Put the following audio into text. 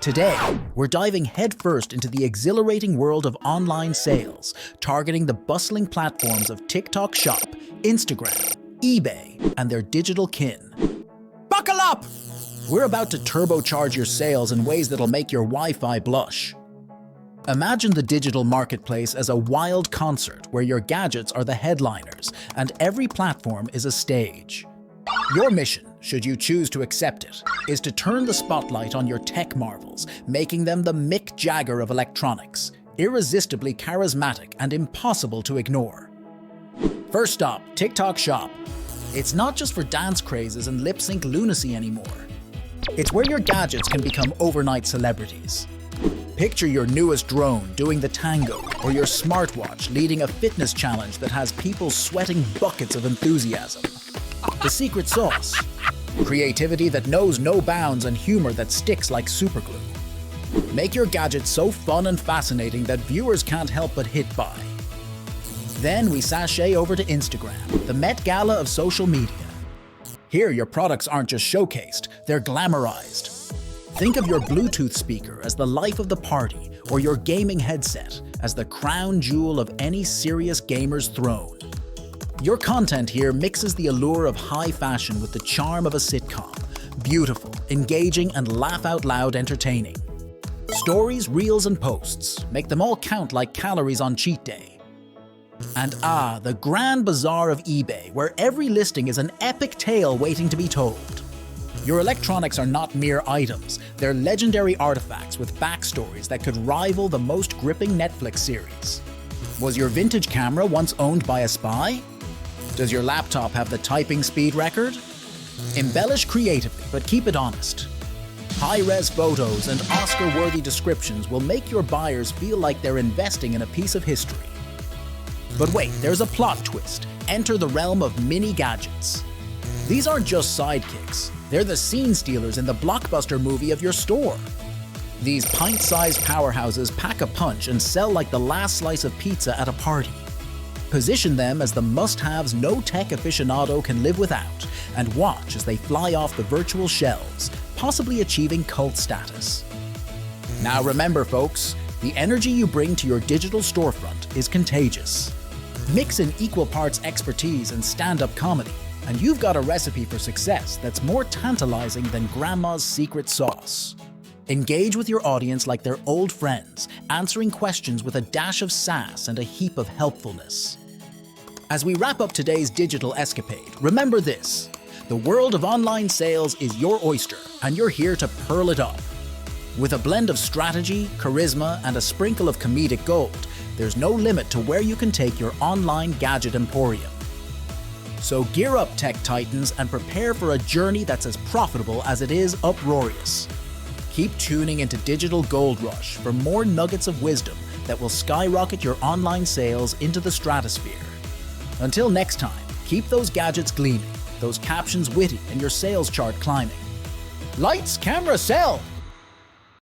Today, we're diving headfirst into the exhilarating world of online sales, targeting the bustling platforms of TikTok Shop, Instagram, eBay, and their digital kin. Buckle up! We're about to turbocharge your sales in ways that'll make your Wi-Fi blush. Imagine the digital marketplace as a wild concert where your gadgets are the headliners and every platform is a stage. Your mission, should you choose to accept it, is to turn the spotlight on your tech marvels, making them the Mick Jagger of electronics, irresistibly charismatic and impossible to ignore. First stop, TikTok Shop. It's not just for dance crazes and lip-sync lunacy anymore. It's where your gadgets can become overnight celebrities. Picture your newest drone doing the tango, or your smartwatch leading a fitness challenge that has people sweating buckets of enthusiasm. The secret sauce: creativity that knows no bounds and humor that sticks like superglue. Make your gadget so fun and fascinating that viewers can't help but hit buy. Then we sashay over to Instagram, the Met Gala of social media. Here, your products aren't just showcased, they're glamorized. Think of your Bluetooth speaker as the life of the party, or your gaming headset as the crown jewel of any serious gamer's throne. Your content here mixes the allure of high fashion with the charm of a sitcom. Beautiful, engaging, and laugh-out-loud entertaining. Stories, reels, and posts. Make them all count like calories on cheat day. And the grand bazaar of eBay, where every listing is an epic tale waiting to be told. Your electronics are not mere items, they're legendary artifacts with backstories that could rival the most gripping Netflix series. Was your vintage camera once owned by a spy? Does your laptop have the typing speed record? Embellish creatively, but keep it honest. High-res photos and Oscar-worthy descriptions will make your buyers feel like they're investing in a piece of history. But wait, there's a plot twist. Enter the realm of mini gadgets. These aren't just sidekicks. They're the scene stealers in the blockbuster movie of your store. These pint-sized powerhouses pack a punch and sell like the last slice of pizza at a party. Position them as the must-haves no tech aficionado can live without, and watch as they fly off the virtual shelves, possibly achieving cult status. Now remember, folks, the energy you bring to your digital storefront is contagious. Mix in equal parts expertise and stand-up comedy, and you've got a recipe for success that's more tantalizing than grandma's secret sauce. Engage with your audience like they're old friends, answering questions with a dash of sass and a heap of helpfulness. As we wrap up today's digital escapade, remember this: the world of online sales is your oyster, and you're here to pearl it up. With a blend of strategy, charisma, and a sprinkle of comedic gold, there's no limit to where you can take your online gadget emporium. So gear up, tech titans, and prepare for a journey that's as profitable as it is uproarious. Keep tuning into Digital Gold Rush for more nuggets of wisdom that will skyrocket your online sales into the stratosphere. Until next time, keep those gadgets gleaming, those captions witty, and your sales chart climbing. Lights, camera, sell!